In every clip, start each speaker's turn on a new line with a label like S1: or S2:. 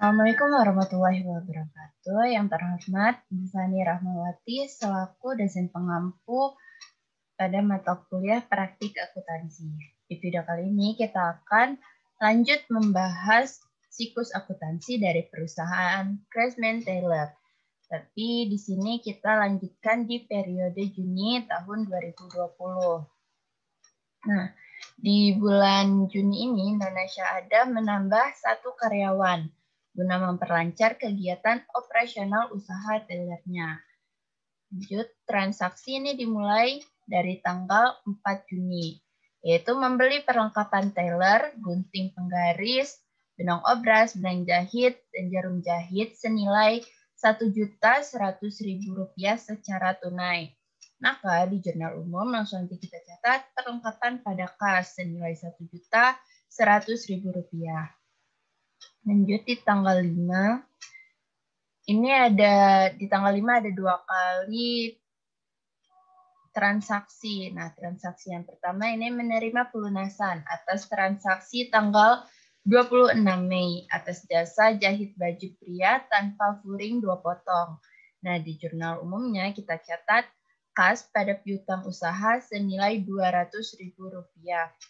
S1: Assalamualaikum warahmatullahi wabarakatuh. Yang terhormat, Ibu Fani Rahmawati selaku dosen pengampu pada mata kuliah praktik akuntansi. Di video kali ini kita akan lanjut membahas siklus akuntansi dari perusahaan Craftsman Taylor. Tapi di sini kita lanjutkan di periode Juni tahun 2020. Nah, di bulan Juni ini Nana Syahada menambah 1 karyawan guna memperlancar kegiatan operasional usaha tailornya. Lanjut, transaksi ini dimulai dari tanggal 4 Juni, yaitu membeli perlengkapan tailor, gunting penggaris, benang obras, benang jahit, dan jarum jahit senilai Rp1.100.000 secara tunai. Maka di jurnal umum langsung nanti kita catat perlengkapan pada kas senilai Rp1.100.000. Lanjut di tanggal 5. Ini di tanggal 5 ada 2 kali transaksi. Nah, transaksi yang pertama ini menerima pelunasan atas transaksi tanggal 26 Mei atas jasa jahit baju pria tanpa furing 2 potong. Nah, di jurnal umumnya kita catat kas pada piutang usaha senilai Rp200.000.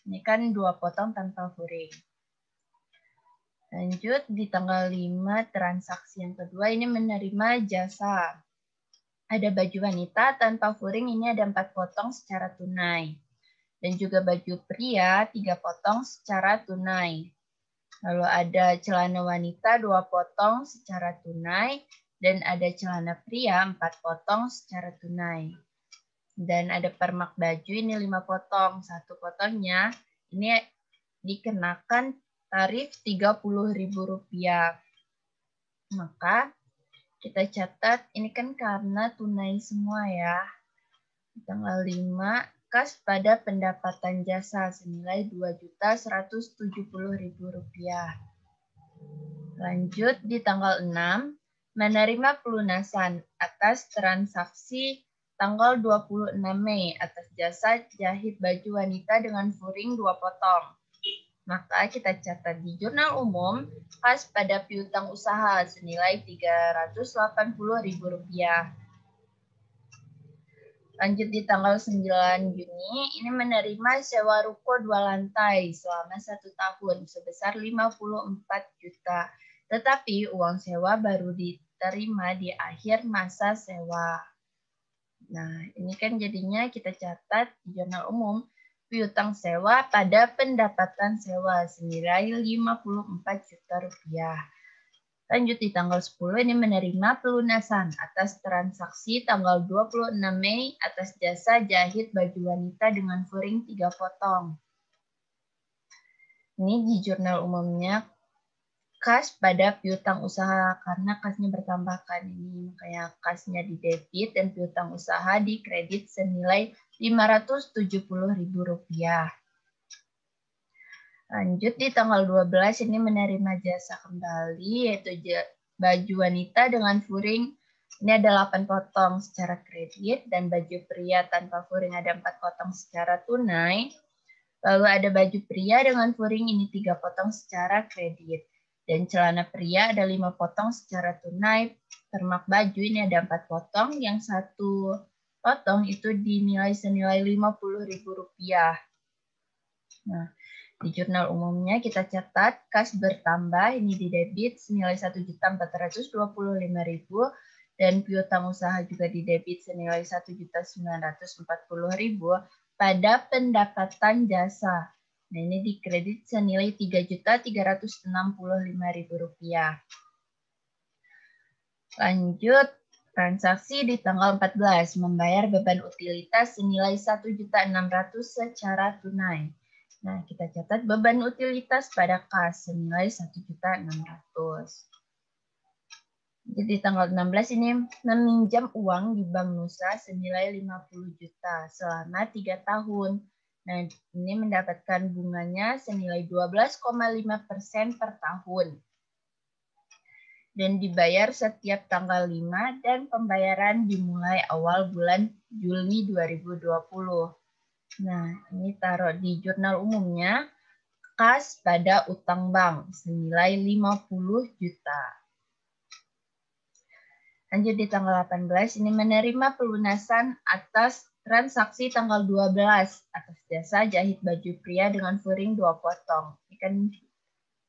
S1: Ini kan 2 potong tanpa furing. Lanjut, di tanggal 5 transaksi yang kedua ini menerima jasa. Ada baju wanita tanpa furing ini ada 4 potong secara tunai. Dan juga baju pria 3 potong secara tunai. Lalu ada celana wanita 2 potong secara tunai. Dan ada celana pria 4 potong secara tunai. Dan ada permak baju ini 5 potong. 1 potongnya ini dikenakan tarif Rp30.000. Maka kita catat ini kan karena tunai semua ya. Tanggal 5 kas pada pendapatan jasa senilai Rp2.170.000. Lanjut di tanggal 6 menerima pelunasan atas transaksi tanggal 26 Mei atas jasa jahit baju wanita dengan furing 2 potong. Maka kita catat di jurnal umum kas pada piutang usaha senilai Rp380.000. Lanjut di tanggal 9 Juni, ini menerima sewa ruko 2 lantai selama 1 tahun sebesar 54 juta. Tetapi uang sewa baru diterima di akhir masa sewa. Nah, ini kan jadinya kita catat di jurnal umum piutang sewa pada pendapatan sewa senilai Rp54 juta. Lanjut di tanggal 10 ini menerima pelunasan atas transaksi tanggal 26 Mei atas jasa jahit baju wanita dengan furing 3 potong. Ini di jurnal umumnya kas pada piutang usaha karena kasnya bertambahkan ini makanya kasnya di debit dan piutang usaha di kredit senilai Rp570.000. Lanjut di tanggal 12 ini menerima jasa kembali yaitu baju wanita dengan furing ini ada 8 potong secara kredit dan baju pria tanpa furing ada 4 potong secara tunai. Lalu ada baju pria dengan furing ini 3 potong secara kredit. Dan celana pria ada 5 potong secara tunai. Permak baju ini ada 4 potong, yang 1 potong itu dinilai senilai Rp50.000. Nah, di jurnal umumnya kita catat kas bertambah ini di debit senilai Rp1.425.000 dan piutang usaha juga di debit senilai Rp1.940.000 pada pendapatan jasa. Nah, ini di kredit senilai Rp3.365.000. Lanjut, transaksi di tanggal 14 membayar beban utilitas senilai Rp1.600.000 secara tunai. Nah, kita catat beban utilitas pada kas senilai Rp1.600.000. Jadi tanggal 16 ini meminjam uang di Bank Nusa senilai 50 juta selama 3 tahun. Nah, ini mendapatkan bunganya senilai 12,5% per tahun. Dan dibayar setiap tanggal 5 dan pembayaran dimulai awal bulan Juli 2020. Nah, ini taruh di jurnal umumnya. kas pada utang bank senilai 50 juta. Lanjut di tanggal 18, ini menerima pelunasan atas transaksi tanggal 12 atas jasa jahit baju pria dengan furing 2 potong. Ini kan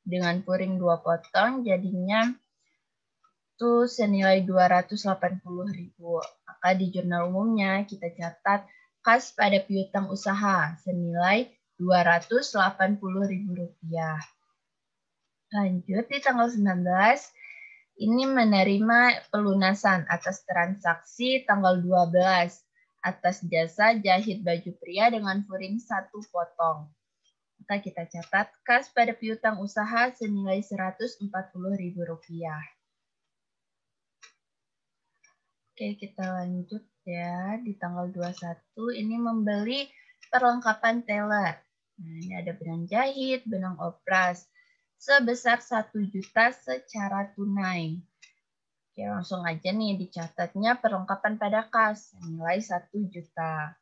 S1: dengan furing 2 potong jadinya itu senilai 280.000. Maka di jurnal umumnya kita catat kas pada piutang usaha senilai Rp280.000. Lanjut di tanggal 19, ini menerima pelunasan atas transaksi tanggal 12 atas jasa jahit baju pria dengan furing 1 potong. Maka kita catat kas pada piutang usaha senilai Rp140.000. Oke, kita lanjut ya. Di tanggal 21 ini membeli perlengkapan teller. Nah, ini ada benang jahit, benang opras sebesar 1 juta secara tunai. Oke, langsung aja nih dicatatnya perlengkapan pada kas nilai 1 juta.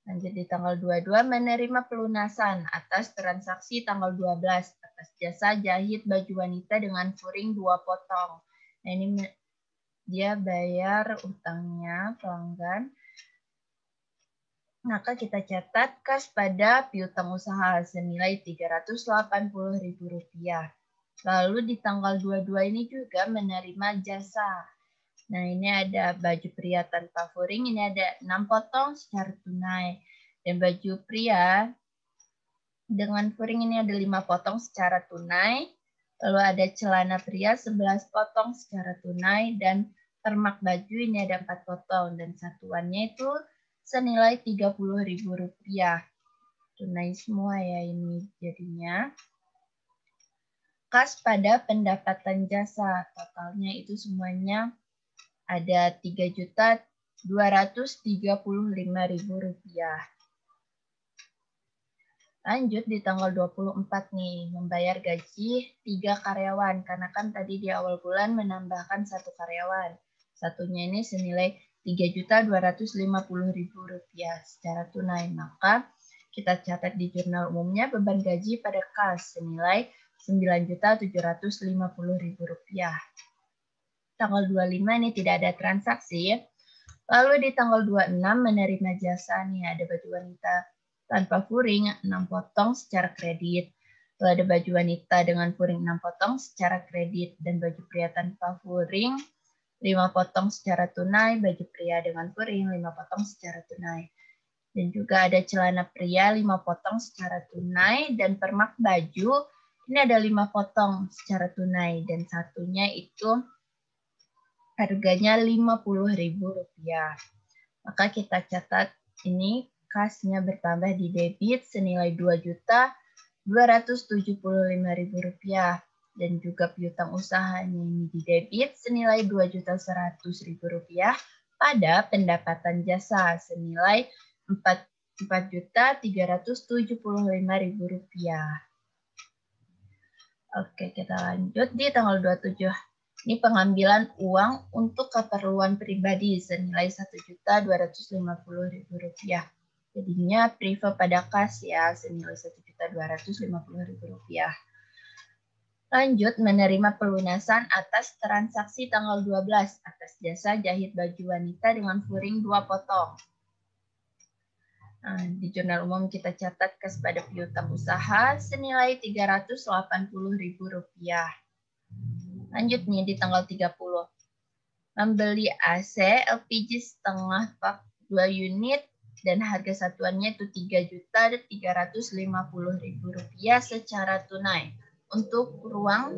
S1: Lanjut di tanggal 22 menerima pelunasan atas transaksi tanggal 12 atas jasa jahit baju wanita dengan furing 2 potong. Nah, ini dia bayar utangnya pelanggan. Maka kita catat kas pada piutang usaha senilai Rp380.000. Lalu di tanggal 22 ini juga menerima jasa. Nah, ini ada baju pria tanpa furing, ini ada 6 potong secara tunai. Dan baju pria dengan furing ini ada 5 potong secara tunai. Lalu ada celana pria 11 potong secara tunai dan permak baju ini ada 4 potong dan satuannya itu senilai Rp30.000. Tunai semua ya ini jadinya. Kas pada pendapatan jasa totalnya itu semuanya ada Rp3.235.000. Lanjut di tanggal 24 nih, membayar gaji 3 karyawan. Karena kan tadi di awal bulan menambahkan 1 karyawan. Satunya ini senilai Rp3.250.000 secara tunai. Maka kita catat di jurnal umumnya beban gaji pada kas senilai Rp9.750.000. Tanggal 25 ini tidak ada transaksi. Lalu di tanggal 26 menerima jasa nih, ada baju wanita tanpa furing 6 potong secara kredit. Lalu ada baju wanita dengan furing 6 potong secara kredit dan baju pria tanpa furing 5 potong secara tunai, baju pria dengan furing 5 potong secara tunai. Dan juga ada celana pria 5 potong secara tunai dan permak baju ini ada 5 potong secara tunai dan satunya itu harganya Rp50.000. Maka kita catat ini kasnya bertambah di debit senilai Rp2.275.000 dan juga piutang usahanya ini di debit senilai Rp2.100.000 pada pendapatan jasa senilai Rp4.375.000. Oke, kita lanjut di tanggal 27. Ini pengambilan uang untuk keperluan pribadi senilai Rp1.250.000. Jadinya prive pada kas ya senilai Rp1.250.000. Lanjut menerima pelunasan atas transaksi tanggal 12 atas jasa jahit baju wanita dengan furing 2 potong. Nah, di jurnal umum kita catat kas pada piutang usaha senilai Rp380.000. Lanjut nih di tanggal 30. Membeli AC LPG setengah pak 2 unit dan harga satuannya itu Rp3.350.000 secara tunai untuk ruang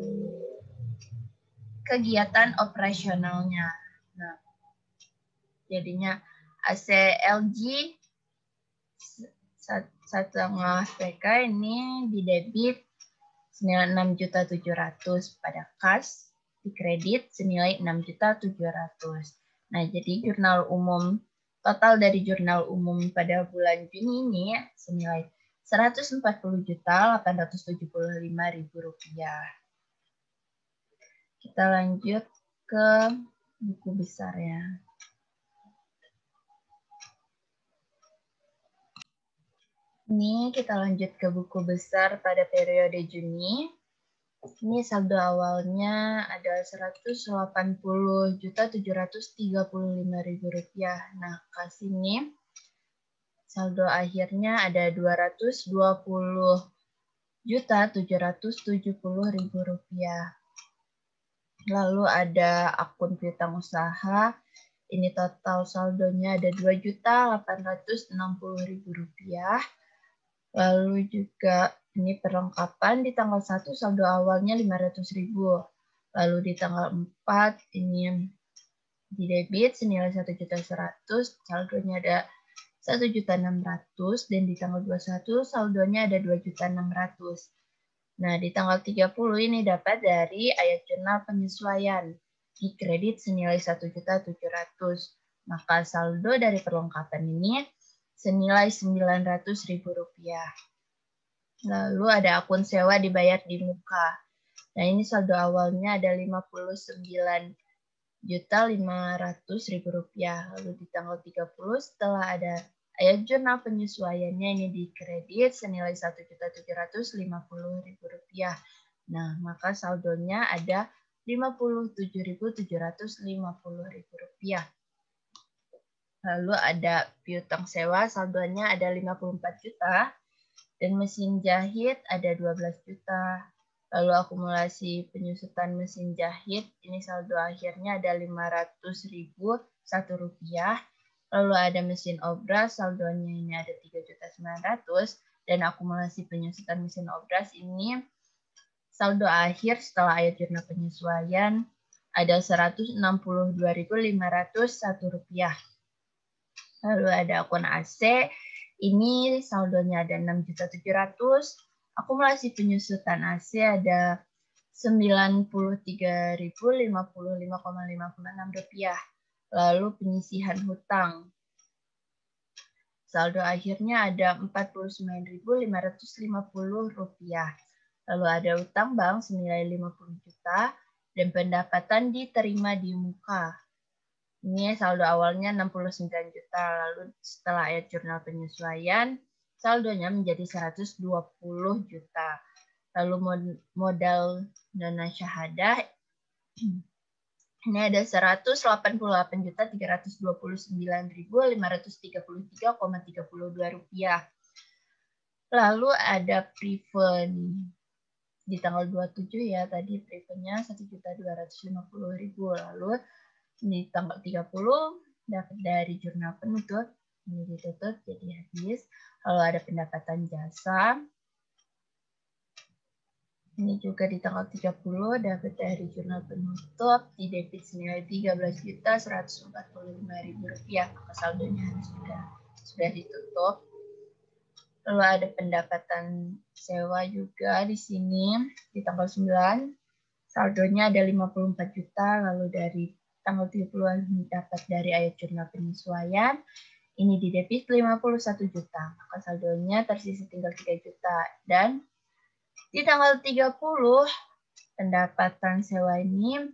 S1: kegiatan operasionalnya. Nah, jadinya AC LG setengah PK ini di debit senilai Rp6.700.000 pada kas, di kredit senilai Rp6.700.000. Nah, jadi jurnal umum total dari jurnal umum pada bulan Juni ini senilai Rp140.875.000. Kita lanjut ke buku besar ya. Ini kita lanjut ke buku besar pada periode Juni. Ini saldo awalnya ada Rp180.735.000. Nah, kas ini saldo akhirnya ada Rp220.770.000. Lalu ada akun piutang usaha. Ini total saldonya ada Rp2.860.000. Lalu juga ini perlengkapan di tanggal 1 saldo awalnya Rp500.000. Lalu di tanggal 4 ini di debit senilai Rp1.100.000, saldonya ada Rp1.600.000, dan di tanggal 21 saldonya ada Rp2.600.000. Nah, di tanggal 30 ini dapat dari ayat jurnal penyesuaian di kredit senilai Rp1.700.000. Maka saldo dari perlengkapan ini senilai Rp900.000. Lalu ada akun sewa dibayar di muka. Nah, ini saldo awalnya ada Rp59.500.000. Lalu di tanggal 30 setelah ada ayat jurnal penyesuaiannya ini di kredit senilai Rp1.750.000. Nah, maka saldonya ada Rp57.750.000. Lalu ada piutang sewa, saldonya ada 54 juta. Dan mesin jahit ada 12 juta. Lalu akumulasi penyusutan mesin jahit, ini saldo akhirnya ada Rp500.001. Lalu ada mesin obras, saldonya ini ada Rp3.900.000. Dan akumulasi penyusutan mesin obras ini saldo akhir setelah ayat jurnal penyesuaian ada Rp162.501. Lalu ada akun AC, ini saldonya ada Rp6.700.000. Akumulasi penyusutan AC ada Rp93.055,56. Lalu penyisihan hutang, saldo akhirnya ada Rp49.550. Lalu ada utang bank senilai 50 juta dan pendapatan diterima di muka. Ini saldo awalnya 69 juta, lalu setelah ayat jurnal penyesuaian, saldonya menjadi 120 juta. Lalu modal dana syahadah, ini ada Rp180.329.533,32. Lalu ada prive di tanggal 27 ya, tadi privenya Rp1.250.000. Lalu di tanggal 30 dapat dari jurnal penutup, ini ditutup jadi habis. Lalu ada pendapatan jasa, ini juga di tanggal 30 dapat dari jurnal penutup, di debit senilai Rp13.145.000, maka saldonya sudah ditutup. Lalu ada pendapatan sewa juga di sini di tanggal 9, saldonya ada 54 juta, lalu dari tanggal 30-an dapat dari ayat jurnal penyesuaian, ini di debit 51 juta, maka saldonya tersisa tinggal 3 juta. Dan di tanggal 30, pendapatan sewa ini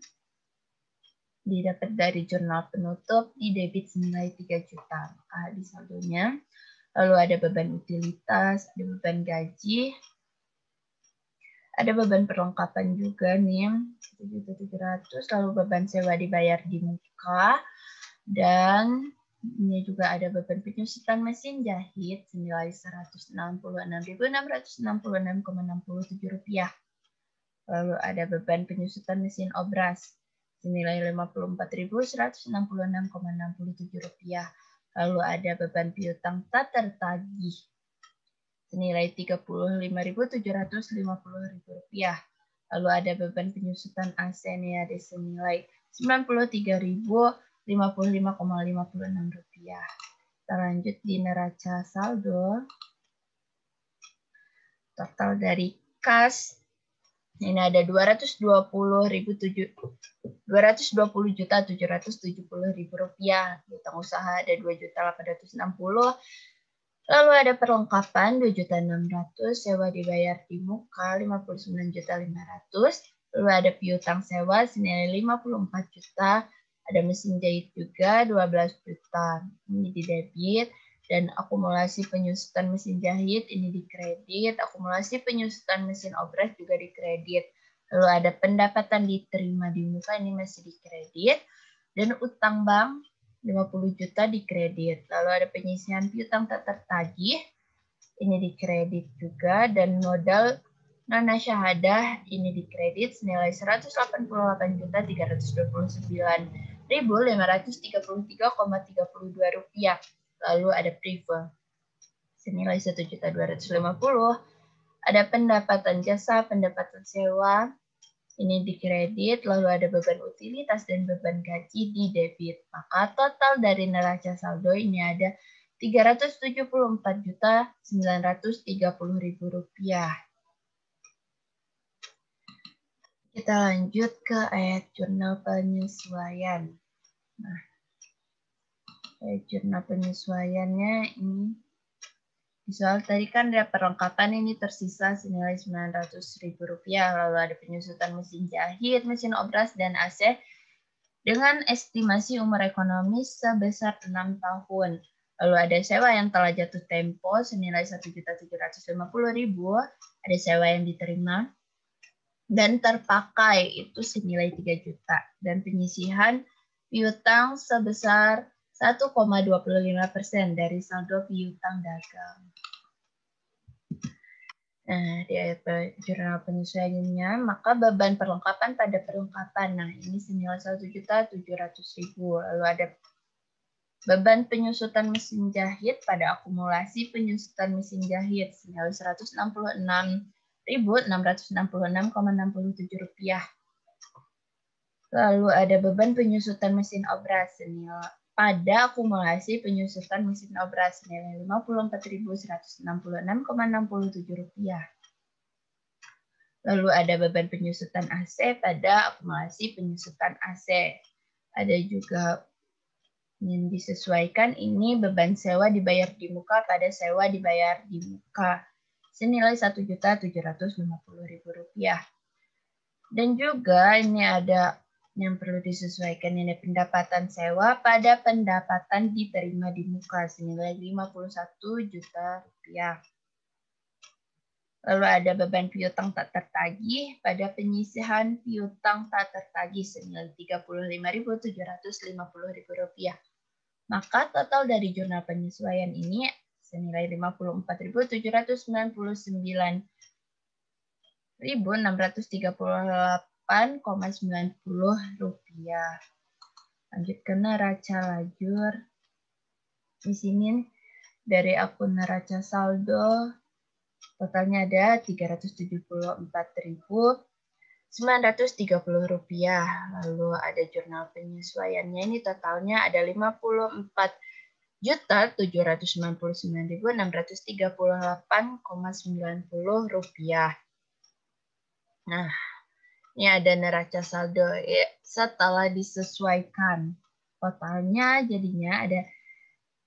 S1: didapat dari jurnal penutup, di debit senilai 3 juta, maka di saldonya. Lalu ada beban utilitas, ada beban gaji, ada beban perlengkapan juga nih, Rp1.700.000, lalu beban sewa dibayar di muka, dan ini juga ada beban penyusutan mesin jahit senilai Rp166.666,67. Lalu ada beban penyusutan mesin obras senilai Rp54.166,67. Lalu ada beban piutang tak tertagih senilai Rp35.750.000. Lalu ada beban penyusutan AC ada senilai Rp93.055,56. Kita lanjut di neraca saldo. Total dari kas ini ada Rp220.770.000. Utang usaha ada Rp2.860.000. Lalu ada perlengkapan Rp2.600.000, sewa dibayar di muka Rp59.500.000. Lalu ada piutang sewa senilai Rp54 juta. Ada mesin jahit juga Rp12 juta. Ini di debit Dan akumulasi penyusutan mesin jahit ini dikredit, akumulasi penyusutan mesin obras juga dikredit. Lalu ada pendapatan diterima di muka ini masih dikredit. Dan utang bank 50 juta dikredit. Lalu ada penyisihan piutang tak tertagih ini dikredit juga. Dan modal nana syahadah ini dikredit senilai 188.539.533,32 rupiah. Lalu ada prive senilai 1.250.000. Ada pendapatan jasa, pendapatan sewa, ini dikredit, lalu ada beban utilitas dan beban gaji di debit. Maka total dari neraca saldo ini ada Rp374.930.000. Kita lanjut ke ayat jurnal penyesuaian. Nah, ayat jurnal penyesuaiannya ini soal tadi kan ada perlengkapan ini tersisa senilai Rp900.000. Lalu ada penyusutan mesin jahit, mesin obras, dan AC dengan estimasi umur ekonomi sebesar 6 tahun. Lalu ada sewa yang telah jatuh tempo senilai Rp1.750.000. Ada sewa yang diterima dan terpakai itu senilai 3 juta. Dan penyisihan piutang sebesar 1,25% dari saldo piutang dagang. Nah, di ayat jurnal penyesuaiannya, maka beban perlengkapan pada perlengkapan. Nah, ini senilai Rp1.700.000. Lalu ada beban penyusutan mesin jahit pada akumulasi penyusutan mesin jahit senilai Rp166.666,67. Lalu ada beban penyusutan mesin obras senilai pada akumulasi penyusutan mesin obras senilai Rp54.166,67. Lalu ada beban penyusutan AC pada akumulasi penyusutan AC. Ada juga yang disesuaikan ini beban sewa dibayar di muka pada sewa dibayar di muka senilai Rp1.750.000. Dan juga ini ada yang perlu disesuaikan ini pendapatan sewa pada pendapatan diterima di muka senilai Rp51 juta. Lalu ada beban piutang tak tertagih pada penyisihan piutang tak tertagih senilai Rp35.750.000. Maka total dari jurnal penyesuaian ini senilai Rp54.799.638,90. Lanjut ke neraca lajur. Di sini dari akun neraca saldo totalnya ada Rp374.930. Lalu ada jurnal penyesuaiannya ini totalnya ada Rp54.799.638,90. Nah, ini ada neraca saldo setelah disesuaikan. Totalnya jadinya ada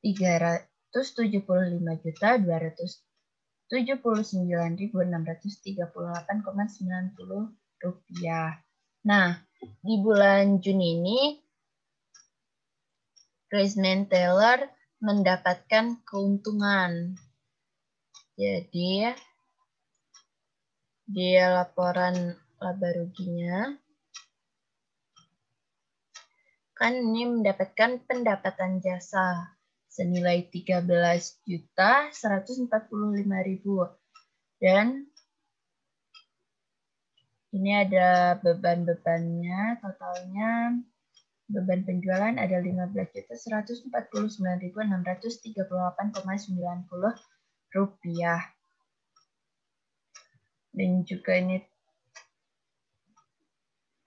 S1: Rp375.279.638,90. Nah, di bulan Juni ini Craigman-Taylor mendapatkan keuntungan. Jadi di laporan laba ruginya kan ini mendapatkan pendapatan jasa senilai Rp13.145.000. Dan ini ada beban-bebannya, totalnya beban penjualan ada Rp15.149.638,90. Dan juga ini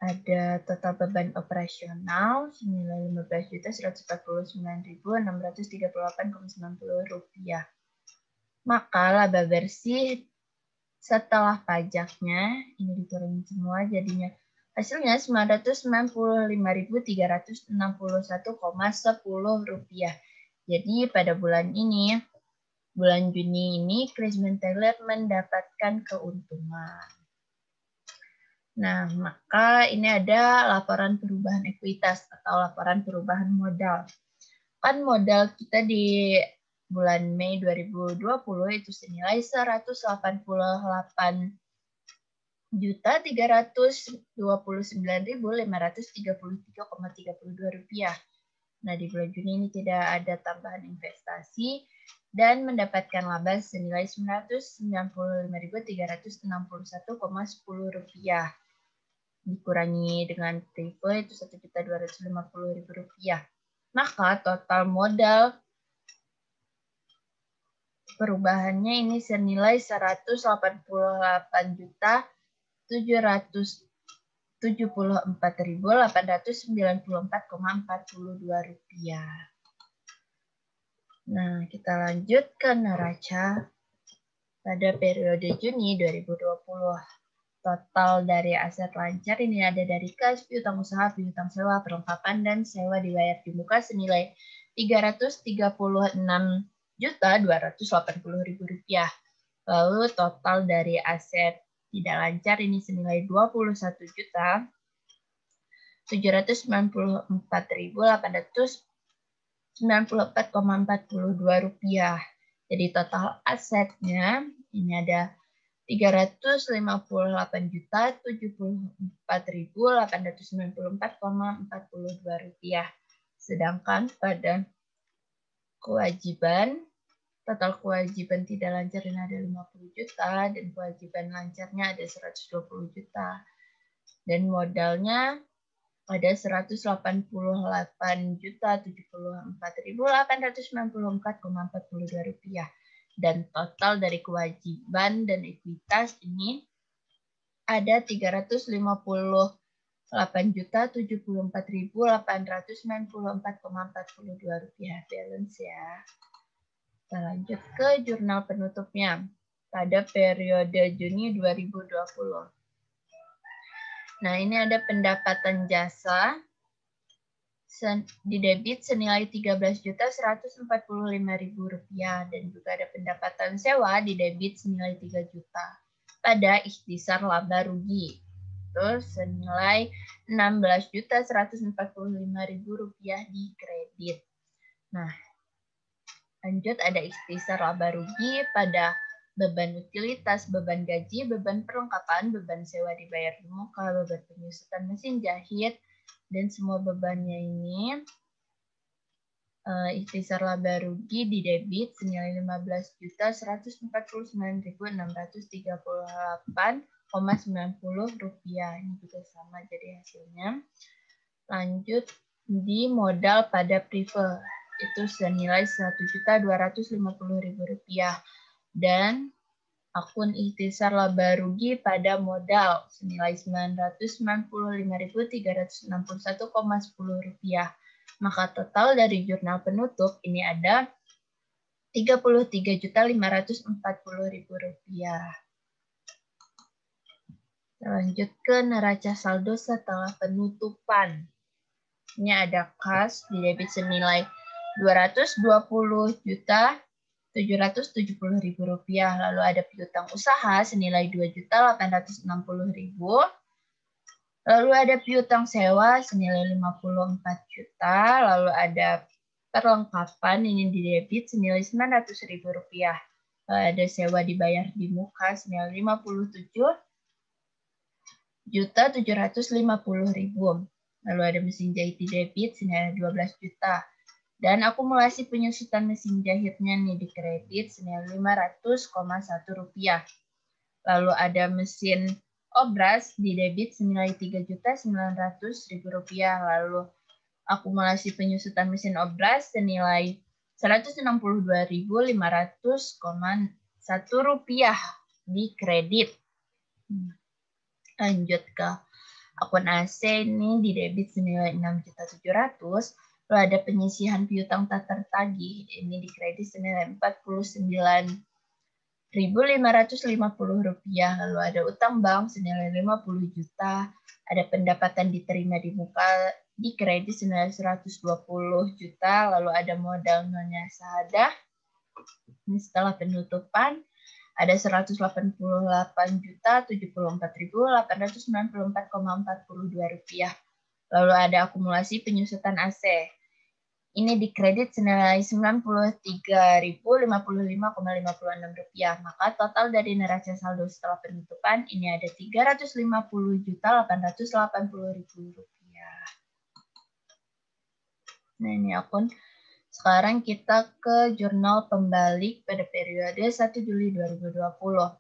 S1: ada total beban operasional senilai Rp15.149.638,90. Maka laba bersih setelah pajaknya ini diturunin semua jadinya hasilnya Rp995.361,10. Jadi pada bulan ini, bulan Juni ini, Craigman-Taylor mendapatkan keuntungan. Nah, maka ini ada laporan perubahan ekuitas atau laporan perubahan modal. Kan modal kita di bulan Mei 2020 itu senilai 188.329.533,32 rupiah. Nah, di bulan Juni ini tidak ada tambahan investasi dan mendapatkan laba senilai 995.361,10 rupiah. Dikurangi dengan prive itu 1.250.000 rupiah. Maka total modal perubahannya ini senilai 188.774.894,42 rupiah. Nah, kita lanjut ke neraca pada periode Juni 2020. Total dari aset lancar ini ada dari kas, piutang usaha, piutang sewa, perlengkapan, dan sewa dibayar di muka senilai Rp336.280.000. Lalu total dari aset tidak lancar ini senilai Rp21.794.894,42. Jadi total asetnya ini ada Rp358.074.894,42. Sedangkan pada kewajiban, total kewajiban tidak lancar ini ada 50 juta dan kewajiban lancarnya ada 120 juta. Dan modalnya ada 188.074.894,42 rupiah. Dan total dari kewajiban dan ekuitas ini ada 358.074.894,42 rupiah balance ya. Kita lanjut ke jurnal penutupnya pada periode Juni 2020. Nah, ini ada pendapatan jasa di debit senilai Rp13.145.000 dan juga ada pendapatan sewa di debit senilai 3 juta pada ikhtisar laba rugi terus senilai Rp16.145.000 di kredit. Nah, lanjut ada ikhtisar laba rugi pada beban utilitas, beban gaji, beban perlengkapan, beban sewa dibayar di muka, beban penyusutan mesin jahit, dan semua bebannya ini ikhtisar laba rugi di debit senilai Rp15.149.638,90. Ini juga sama jadi hasilnya. Lanjut di modal pada prive itu senilai Rp1.250.000 dan akun ikhtisar laba rugi pada modal senilai Rp995.361,10. Maka total dari jurnal penutup ini ada Rp33.540.000. Lanjut ke neraca saldo setelah penutupan. Ini ada kas di debit senilai Rp220.770.000. Lalu ada piutang usaha senilai Rp2.860.000. Lalu ada piutang sewa senilai Rp54 juta. Lalu ada perlengkapan ini di debit senilai Rp900.000. Lalu ada sewa dibayar di muka senilai Rp57.750.000. Lalu ada mesin jahit di debit senilai Rp12 juta. Dan akumulasi penyusutan mesin jahitnya nih di kredit senilai Rp500,1. Lalu ada mesin obras di debit senilai Rp3.900.000. Lalu akumulasi penyusutan mesin obras senilai Rp162.500,1 di kredit. Lanjut ke akun AC ini di debit senilai Rp6.700.000. Lalu ada penyisihan piutang tak tertagih ini di kredit senilai Rp49.550. Lalu ada utang bank senilai Rp50 juta. Ada pendapatan diterima di muka di kredit senilai Rp120 juta. Lalu ada modal nonya sahadah. Ini setelah penutupan ada Rp188.074.894,42. Lalu ada akumulasi penyusutan AC. ini dikredit senilai Rp93.055,56. Maka total dari neraca saldo setelah penutupan ini ada Rp350.880.000. Nah, ini akun. Sekarang kita ke jurnal pembalik pada periode 1 Juli 2020.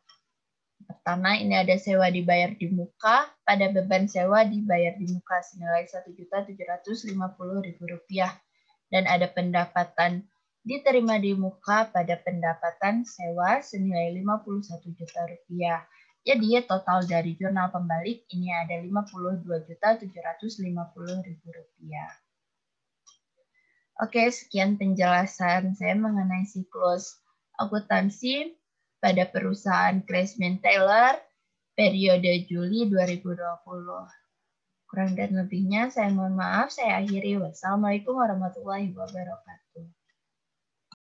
S1: Pertama, ini ada sewa dibayar di muka. Pada beban sewa dibayar di muka senilai Rp1.750.000. Dan ada pendapatan diterima di muka pada pendapatan sewa senilai Rp51 juta. Jadi total dari jurnal pembalik ini ada Rp52.750.000. Oke, sekian penjelasan saya mengenai siklus akuntansi pada perusahaan Cransman Taylor periode Juli 2020. Kurang dan lebihnya saya mohon maaf, saya akhiri. Wassalamualaikum warahmatullahi wabarakatuh.